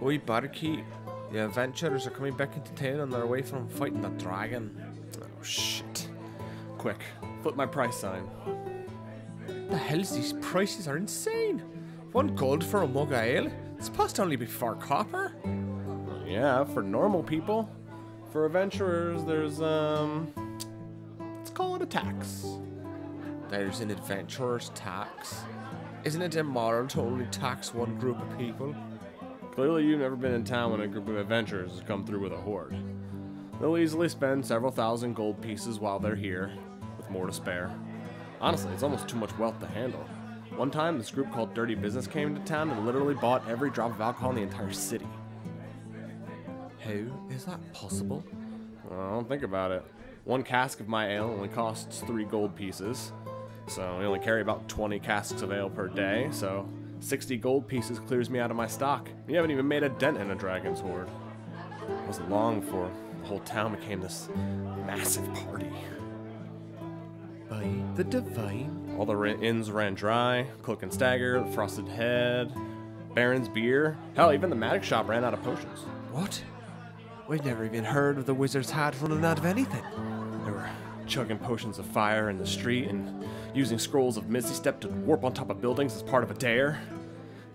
Oi, barkeep. The adventurers are coming back into town on their way from fighting the dragon. Oh, shit. Quick, flip my price sign. The hell's these prices are insane. 1 gold for a mug of ale? It's supposed to only be 4 copper. Yeah, for normal people. For adventurers, there's, let's call it a tax. There's an adventurer's tax? Isn't it immoral to only tax one group of people? Clearly you've never been in town when a group of adventurers has come through with a horde. They'll easily spend several thousand gold pieces while they're here, with more to spare. Honestly, it's almost too much wealth to handle. One time, this group called Dirty Business came to town and literally bought every drop of alcohol in the entire city. How is that possible? Well, think about it. 1 cask of my ale only costs 3 gold pieces. So we only carry about 20 casks of ale per day, so 60 gold pieces clears me out of my stock. You haven't even made a dent in a dragon's horde. It wasn't long before the whole town became this massive party. By the divine. All the inns ran dry. Cloak and Stagger, the Frosted Head, Baron's Beer. Hell, even the magic shop ran out of potions. What? We've never even heard of the wizard's hat running out of anything. They were chugging potions of fire in the street and using scrolls of Misty Step to warp on top of buildings as part of a dare.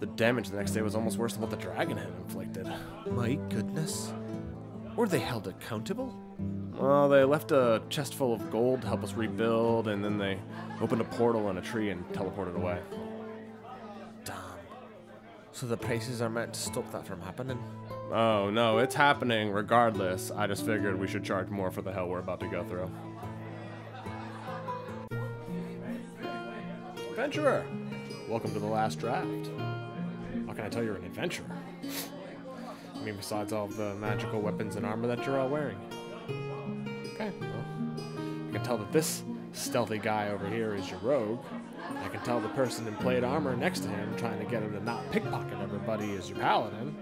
The damage the next day was almost worse than what the dragon had inflicted. My goodness. Were they held accountable? Well, they left a chest full of gold to help us rebuild, and then they opened a portal in a tree and teleported away. Damn. So the prices are meant to stop that from happening? Oh, no, it's happening regardless. I just figured we should charge more for the hell we're about to go through. Adventurer! Welcome to the last draft. How can I tell you're an adventurer? I mean, besides all the magical weapons and armor that you're all wearing. Okay, well, I can tell that this stealthy guy over here is your rogue. I can tell the person in plate armor next to him trying to get him to not pickpocket everybody is your paladin.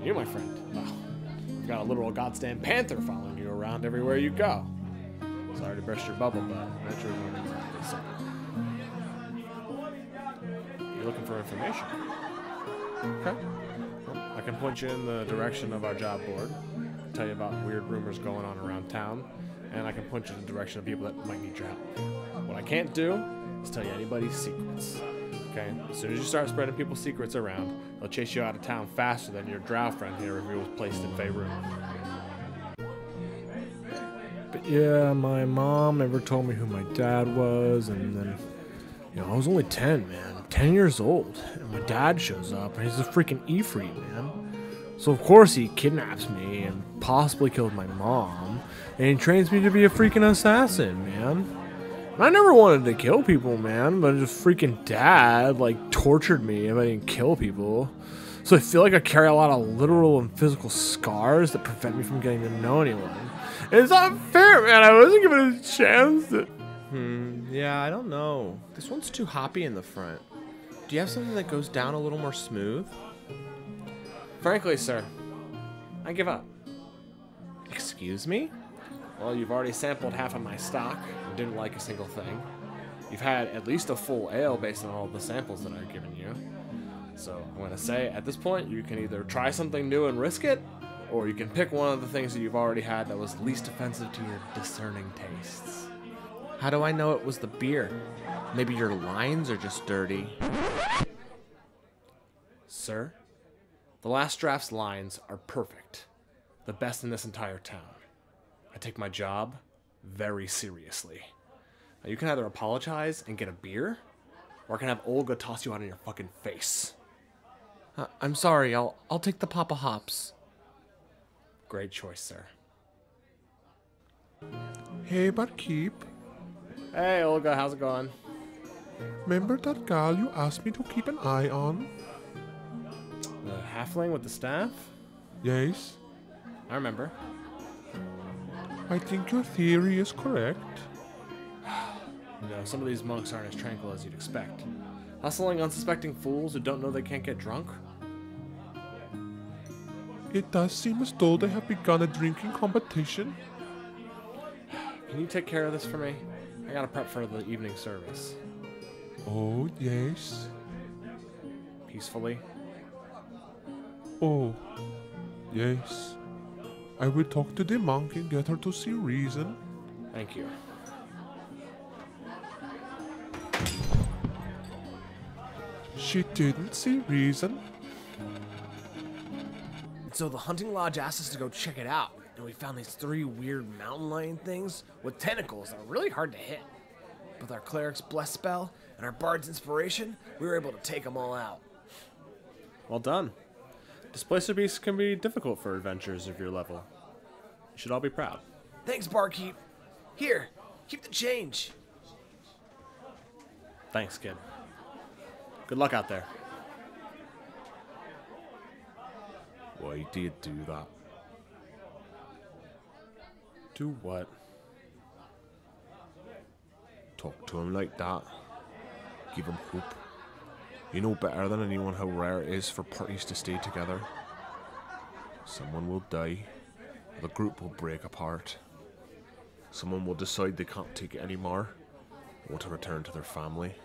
You, my friend, well, you've got a literal goddamn panther following you around everywhere you go. Sorry to burst your bubble, but adventurers aren't exactly simple. You're looking for information. Okay. Well, I can point you in the direction of our job board, tell you about weird rumors going on around town, and I can point you in the direction of people that might need your help. What I can't do is tell you anybody's secrets. Okay? As soon as you start spreading people's secrets around, they'll chase you out of town faster than your drow friend here if he was placed in Faerun. But yeah, my mom never told me who my dad was, and then, you know, I was only 10, man. 10 years old. And my dad shows up, and he's a freaking Ifrit, man. So of course he kidnaps me and possibly killed my mom, and he trains me to be a freaking assassin, man. And I never wanted to kill people, man, but just freaking dad, like, tortured me if I didn't kill people. So I feel like I carry a lot of literal and physical scars that prevent me from getting to know anyone. And it's not fair, man. I wasn't given a chance to... yeah, I don't know. This one's too hoppy in the front. Do you have something that goes down a little more smooth? Frankly, sir, I give up. Excuse me? Well, you've already sampled half of my stock and didn't like a single thing. You've had at least a full ale based on all the samples that I've given you. So I'm going to say, at this point, you can either try something new and risk it, or you can pick one of the things that you've already had that was least offensive to your discerning tastes. How do I know it was the beer? Maybe your lines are just dirty. Sir? The last draft's lines are perfect. The best in this entire town. I take my job very seriously. Now, you can either apologize and get a beer, or I can have Olga toss you out in your fucking face. I'm sorry, I'll take the Papa Hops. Great choice, sir. Hey, barkeep. Hey, Olga, how's it going? Remember that gal you asked me to keep an eye on? The halfling with the staff? Yes. I remember. I think your theory is correct. You know, some of these monks aren't as tranquil as you'd expect. Hustling unsuspecting fools who don't know they can't get drunk? It does seem as though they have begun a drinking competition. Can you take care of this for me? I gotta prep for the evening service. Oh, yes. Peacefully. Oh, yes. I will talk to the monk and get her to see reason. Thank you. She didn't see reason. So the hunting lodge asked us to go check it out, and we found these 3 weird mountain lion things with tentacles that are really hard to hit. With our cleric's bless spell and our bard's inspiration, we were able to take them all out. Well done. Displacer beasts can be difficult for adventurers of your level. You should all be proud. Thanks, barkeep. Here, keep the change. Thanks, kid. Good luck out there. Why do you do that? Do what? Talk to him like that. Give him hope. You know better than anyone how rare it is for parties to stay together. Someone will die. The group will break apart. Someone will decide they can't take it anymore and want to return to their family.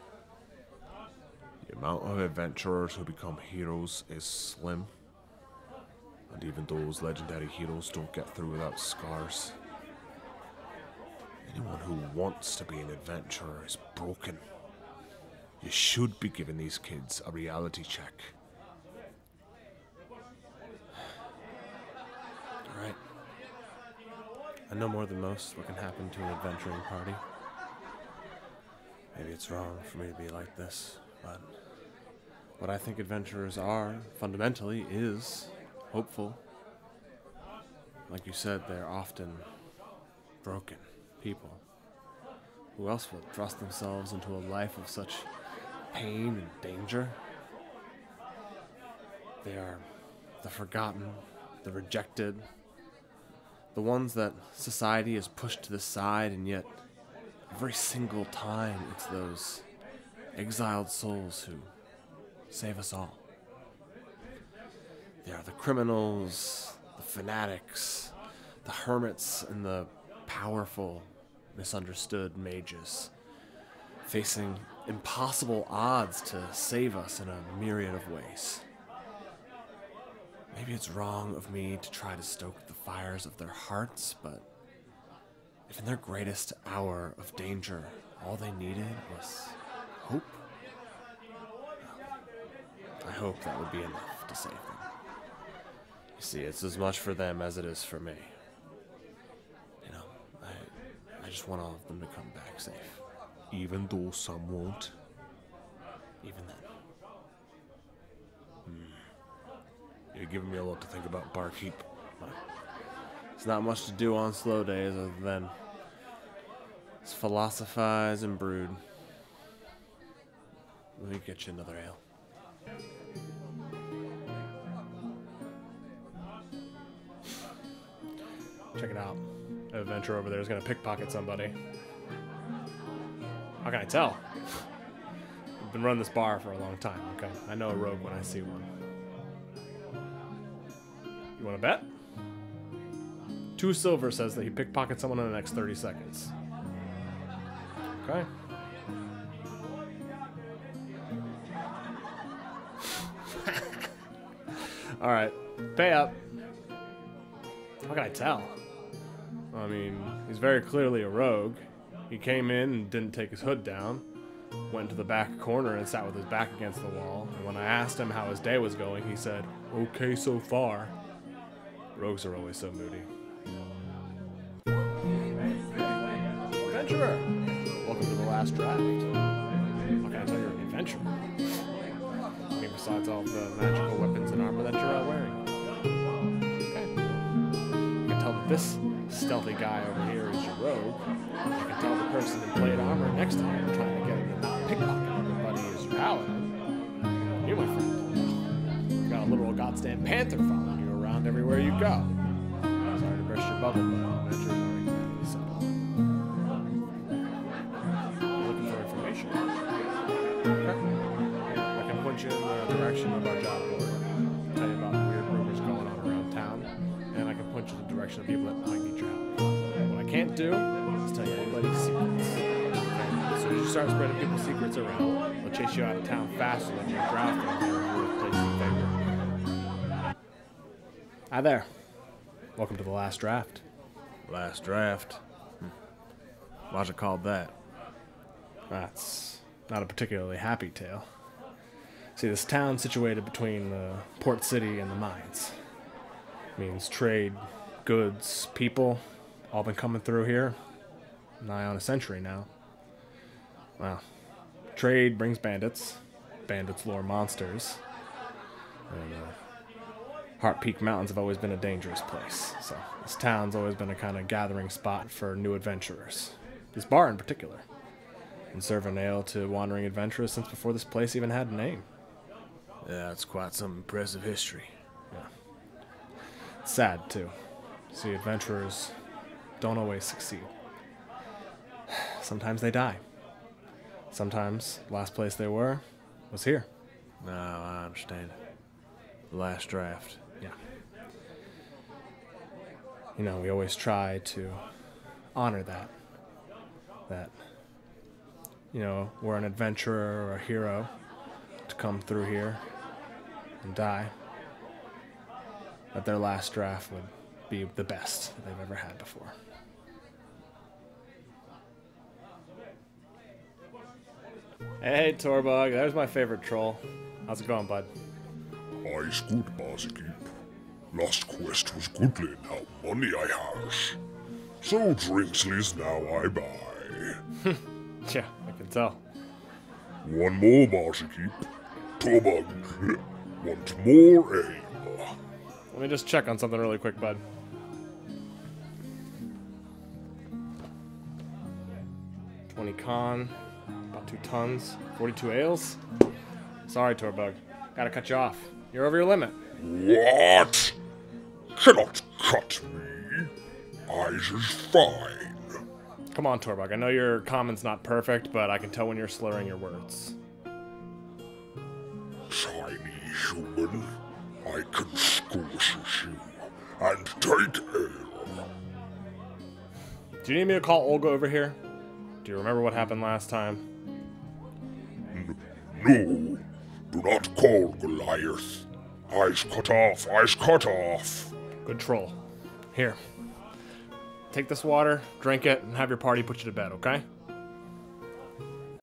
The amount of adventurers who become heroes is slim. And even those legendary heroes don't get through without scars. Anyone who wants to be an adventurer is broken. You should be giving these kids a reality check. Alright. I know more than most what can happen to an adventuring party. Maybe it's wrong for me to be like this, but what I think adventurers are, fundamentally, is hopeful. Like you said, they're often broken people. Who else would thrust themselves into a life of such pain and danger? They are the forgotten, the rejected, the ones that society has pushed to the side, and yet every single time it's those exiled souls who save us all. They are the criminals, the fanatics, the hermits, and the powerful, misunderstood mages, facing impossible odds to save us in a myriad of ways. Maybe it's wrong of me to try to stoke the fires of their hearts, but if in their greatest hour of danger, all they needed was hope, I hope that would be enough to save them. You see, it's as much for them as it is for me. You know, I just want all of them to come back safe. Even though some won't. Even then. You're giving me a lot to think about, barkeep. It's not much to do on slow days other than just philosophize and brood. Let me get you another ale. Check it out. An adventurer over there is going to pickpocket somebody. How can I tell? I've been running this bar for a long time, okay? I know a rogue when I see one. You want to bet? 2 silver says that he pickpockets someone in the next 30 seconds. Okay. Alright. Pay up. How can I tell? I mean, he's very clearly a rogue. He came in and didn't take his hood down. Went to the back corner and sat with his back against the wall. And when I asked him how his day was going, he said, "Okay so far." Rogues are always so moody. Adventurer! Welcome to the last draft. How can I tell you're an adventurer? I mean, besides all the magical weapons and armor that you're wearing. Okay. You can tell that this stealthy guy over here is your rogue. I can tell the person in plate armor next time you're trying to get him to not pickpocket everybody is your paladin. You, my friend, you've got a literal goddamn panther following you around everywhere you go. Sorry to burst your bubble, but adventures aren't exactly subtle. You're looking for information? Okay. I can point you in the direction of our job board, tell you about weird rumors going on around town, and I can point you in the direction of people that might need your help. What I can't do is tell you anybody's secrets. Okay? As soon as you start spreading people's secrets around, they'll chase you out of town faster than your draft and your place in favor. Hi there. Welcome to the last draft. Last draft? Why's it called that? That's not a particularly happy tale. See, this town situated between the port city and the mines means trade, goods, people, all been coming through here nigh on a century now. Well, trade brings bandits. Bandits lure monsters. And Heart Peak Mountains have always been a dangerous place. So this town's always been a kind of gathering spot for new adventurers. This bar in particular. And serving ale to wandering adventurers since before this place even had a name. Yeah, it's quite some impressive history. Yeah. It's sad, too. See, adventurers don't always succeed. Sometimes they die. Sometimes the last place they were was here. No, I understand. Last draft. Yeah. You know, we always try to honor that. That, you know, we're an adventurer or a hero to come through here and die. That their last draft would be the best that they've ever had before. Hey, Torbog, there's my favorite troll. How's it going, bud? I's good, Barsikip. Last quest was goodly, now money I has. So drinks is now I buy. Yeah, I can tell. One more, Barsikip. Tobag, want more ale? Let me just check on something really quick, bud. Con, about 2 tons, 42 ales. Sorry, Torbug. Gotta cut you off. You're over your limit. What? Cannot cut me. I's is fine. Come on, Torbug. I know your common's not perfect, but I can tell when you're slurring your words. Tiny human, I can squash you and take ale. Do you need me to call Olga over here? Do you remember what happened last time? No, do not call Goliath. I's cut off, I's cut off. Good troll. Here. Take this water, drink it, and have your party put you to bed, okay?